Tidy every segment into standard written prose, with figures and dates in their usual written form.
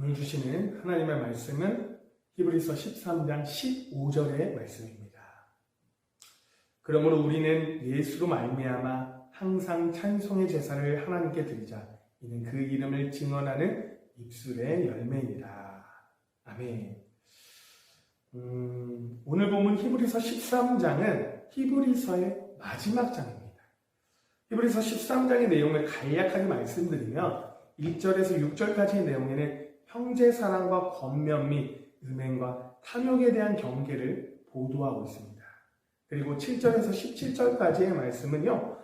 오늘 주시는 하나님의 말씀은 히브리서 13장 15절의 말씀입니다. 그러므로 우리는 예수로 말미암아 항상 찬송의 제사를 하나님께 드리자. 이는 그 이름을 증언하는 입술의 열매니라. 아멘. 오늘 보면 히브리서 13장은 히브리서의 마지막 장입니다. 히브리서 13장의 내용을 간략하게 말씀드리면 1절에서 6절까지의 내용에는 형제 사랑과 권면 및 음행과 탐욕에 대한 경계를 보도하고 있습니다. 그리고 7절에서 17절까지의 말씀은요,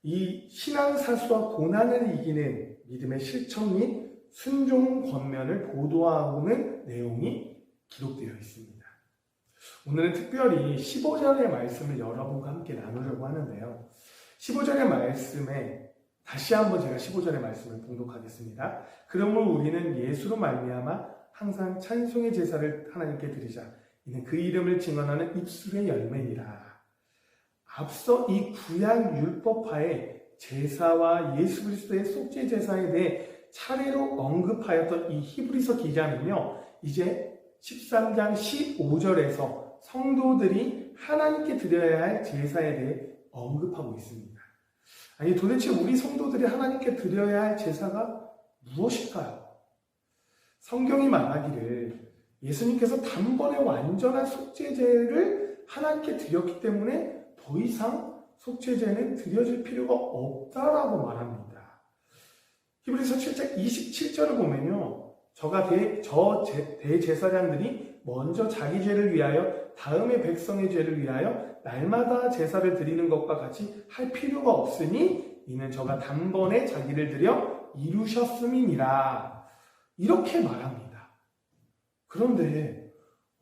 이 신앙사수와 고난을 이기는 믿음의 실천 및 순종 권면을 보도하는 내용이 기록되어 있습니다. 오늘은 특별히 15절의 말씀을 여러분과 함께 나누려고 하는데요. 15절의 말씀에 다시 한번 제가 15절의 말씀을 봉독하겠습니다. 그러므로 우리는 예수로 말미암아 항상 찬송의 제사를 하나님께 드리자. 이는 그 이름을 증언하는 입술의 열매니라. 앞서 이 구약 율법화의 제사와 예수 그리스도의 속죄 제사에 대해 차례로 언급하였던 이 히브리서 기자는요, 이제 13장 15절에서 성도들이 하나님께 드려야 할 제사에 대해 언급하고 있습니다. 아니, 도대체 우리 성도들이 하나님께 드려야 할 제사가 무엇일까요? 성경이 말하기를 예수님께서 단번에 완전한 속죄제를 하나님께 드렸기 때문에 더 이상 속죄제는 드려질 필요가 없다라고 말합니다. 히브리서 7장 27절을 보면요, 대제사장들이 먼저 자기 죄를 위하여 다음에 백성의 죄를 위하여 날마다 제사를 드리는 것과 같이 할 필요가 없으니 이는 저가 단번에 자기를 드려 이루셨음이니라. 이렇게 말합니다. 그런데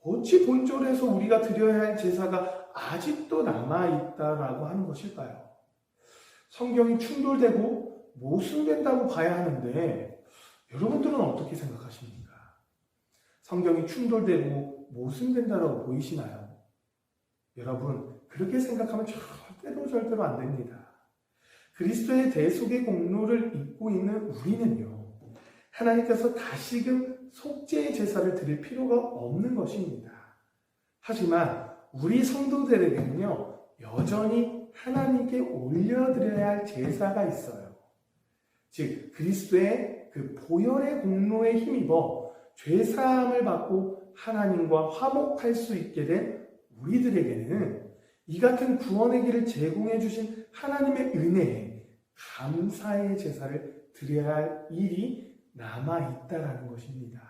어찌 본절에서 우리가 드려야 할 제사가 아직도 남아있다라고 하는 것일까요? 성경이 충돌되고 모순된다고 봐야 하는데 여러분들은 어떻게 생각하십니까? 성경이 충돌되고 모순된다라고 보이시나요? 여러분, 그렇게 생각하면 절대로 안 됩니다. 그리스도의 대속의 공로를 입고 있는 우리는요, 하나님께서 다시금 속죄의 제사를 드릴 필요가 없는 것입니다. 하지만 우리 성도들에게는요, 여전히 하나님께 올려드려야 할 제사가 있어요. 즉, 그리스도의 그 보혈의 공로에 힘입어 죄사함을 받고 하나님과 화목할 수 있게 된 우리들에게는 이 같은 구원의 길을 제공해 주신 하나님의 은혜에 감사의 제사를 드려야 할 일이 남아있다라는 것입니다.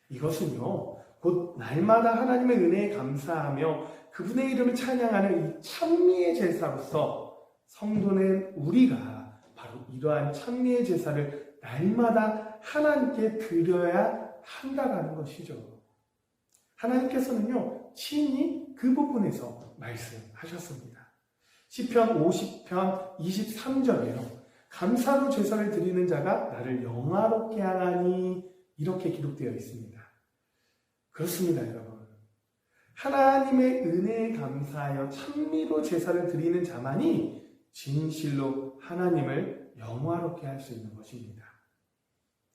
이것은요, 곧 날마다 하나님의 은혜에 감사하며 그분의 이름을 찬양하는 이 찬미의 제사로서 성도는 우리가 바로 이러한 찬미의 제사를 날마다 하나님께 드려야 한다라는 것이죠. 하나님께서는요, 친히 그 부분에서 말씀하셨습니다. 시편 50편 23절에요. 감사로 제사를 드리는 자가 나를 영화롭게 하나니, 이렇게 기록되어 있습니다. 그렇습니다, 여러분. 하나님의 은혜에 감사하여 찬미로 제사를 드리는 자만이 진실로 하나님을 영화롭게 할 수 있는 것입니다.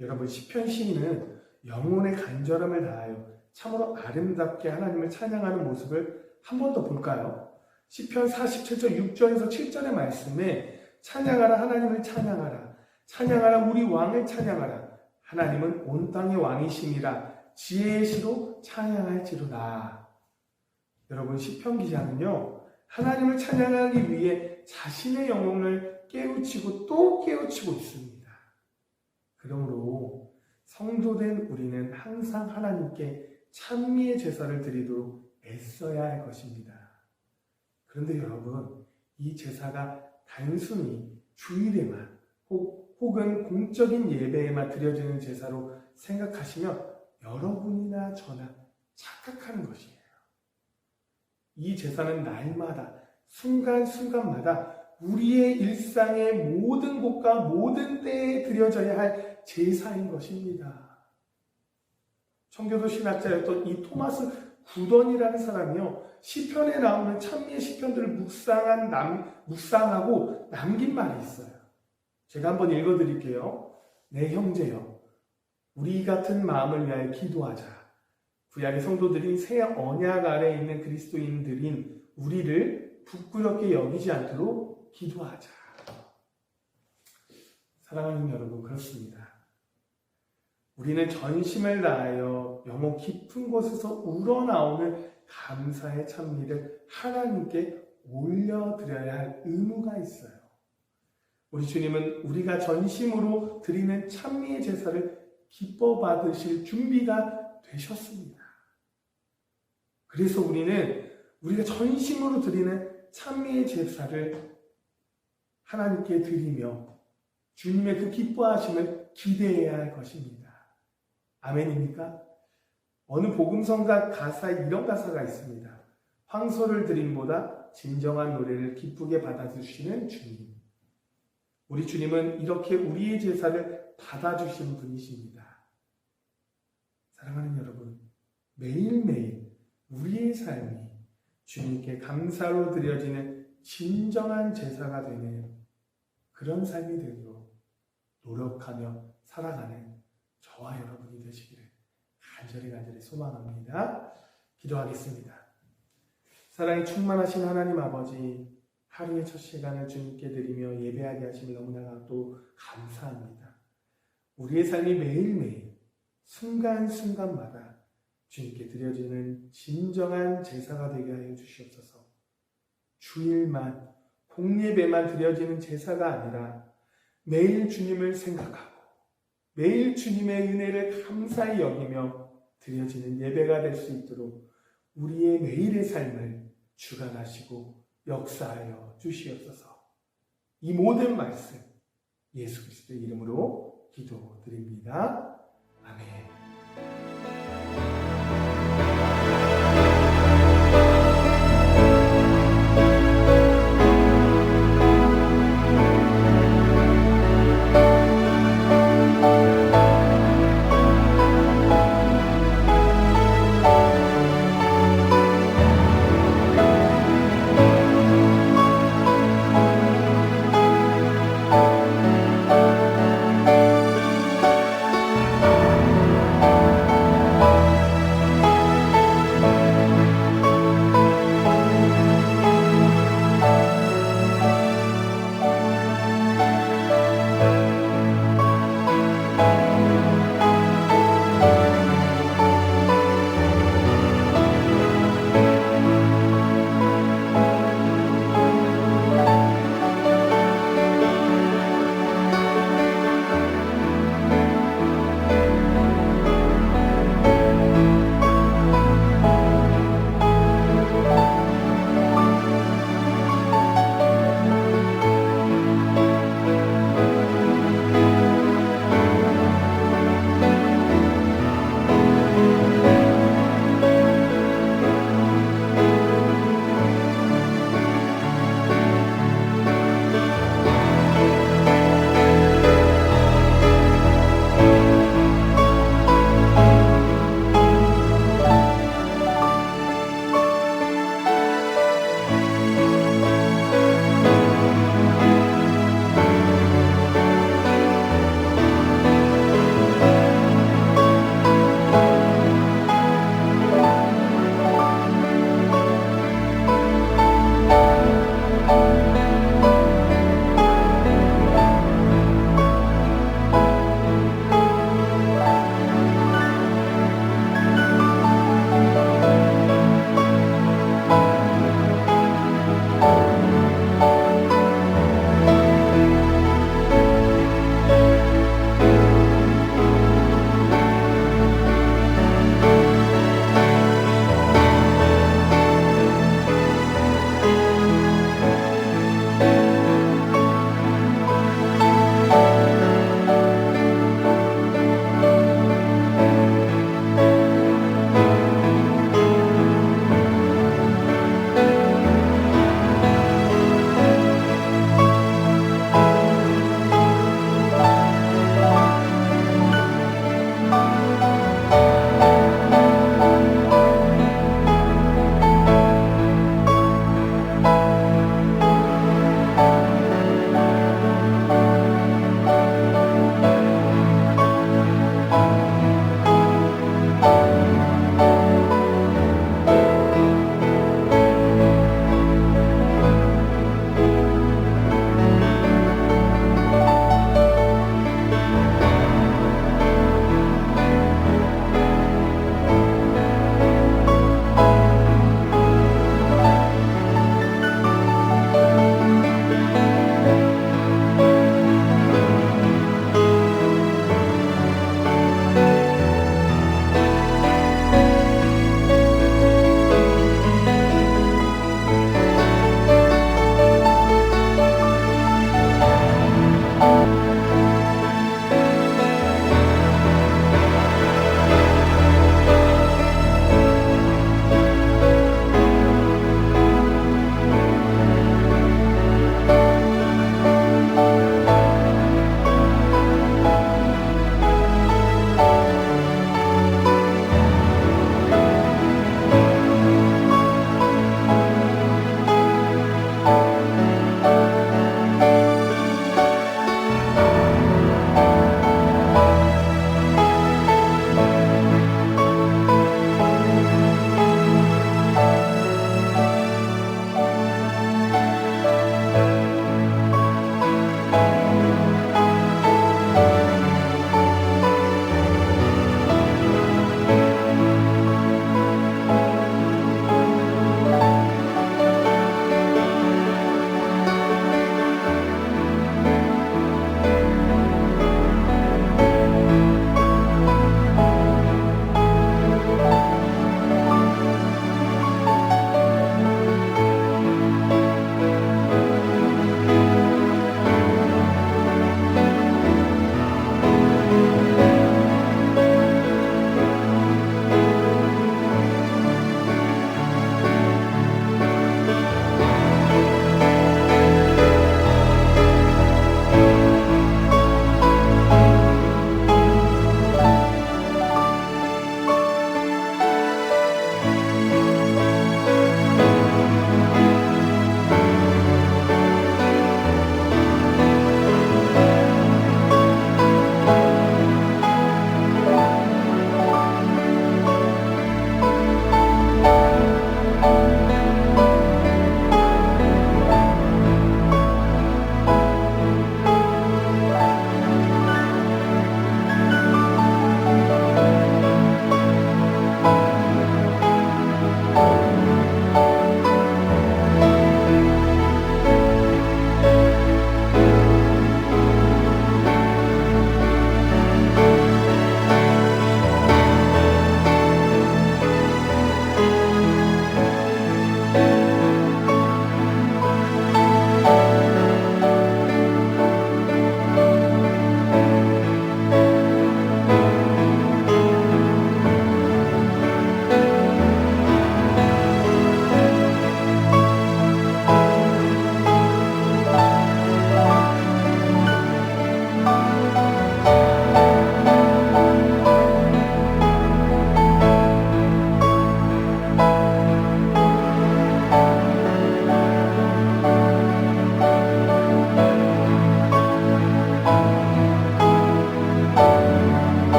여러분, 시편 시인은 영혼의 간절함을 다하여 참으로 아름답게 하나님을 찬양하는 모습을 한 번 더 볼까요? 시편 47절 6절에서 7절의 말씀에 찬양하라, 하나님을 찬양하라, 찬양하라, 우리 왕을 찬양하라, 하나님은 온 땅의 왕이심이라, 지혜의 시로 찬양할지로다. 여러분, 시편 기자는요, 하나님을 찬양하기 위해 자신의 영혼을 깨우치고 또 깨우치고 있습니다. 그러므로 성도된 우리는 항상 하나님께 찬미의 제사를 드리도록 애써야 할 것입니다. 그런데 여러분, 이 제사가 단순히 주일에만 혹은 공적인 예배에만 드려지는 제사로 생각하시면 여러분이나 저나 착각하는 것이에요. 이 제사는 날마다 순간순간마다 우리의 일상의 모든 곳과 모든 때에 드려져야 할 제사인 것입니다. 청교도 신학자였던 이 토마스 구던이라는 사람이요, 시편에 나오는 찬미의 시편들을 묵상하고 남긴 말이 있어요. 제가 한번 읽어드릴게요. 내 형제여, 우리 같은 마음을 위하여 기도하자. 구약의 성도들이 새 언약 아래에 있는 그리스도인들인 우리를 부끄럽게 여기지 않도록 기도하자. 사랑하는 여러분, 그렇습니다. 우리는 전심을 다하여 영혼 깊은 곳에서 우러나오는 감사의 찬미를 하나님께 올려드려야 할 의무가 있어요. 우리 주님은 우리가 전심으로 드리는 찬미의 제사를 기뻐 받으실 준비가 되셨습니다. 그래서 우리는 우리가 전심으로 드리는 찬미의 제사를 하나님께 드리며 주님의 그 기뻐하심을 기대해야 할 것입니다. 아멘입니까? 어느 복음성가 가사에 이런 가사가 있습니다. 황소를 드림보다 진정한 노래를 기쁘게 받아주시는 주님. 우리 주님은 이렇게 우리의 제사를 받아주신 분이십니다. 사랑하는 여러분, 매일매일 우리의 삶이 주님께 감사로 드려지는 진정한 제사가 되는 그런 삶이 되도록 노력하며 살아가는 저와 여러분이 되시기를 간절히 소망합니다. 기도하겠습니다. 사랑이 충만하신 하나님 아버지, 하루의 첫 시간을 주님께 드리며 예배하게 하심을 너무나 또 감사합니다. 우리의 삶이 매일매일 순간순간마다 주님께 드려지는 진정한 제사가 되게 하여 주시옵소서. 주일만, 공예배만 드려지는 제사가 아니라 매일 주님을 생각하고 매일 주님의 은혜를 감사히 여기며 드려지는 예배가 될 수 있도록 우리의 매일의 삶을 주관하시고 역사하여 주시옵소서. 이 모든 말씀 예수 그리스도의 이름으로 기도드립니다. 아멘.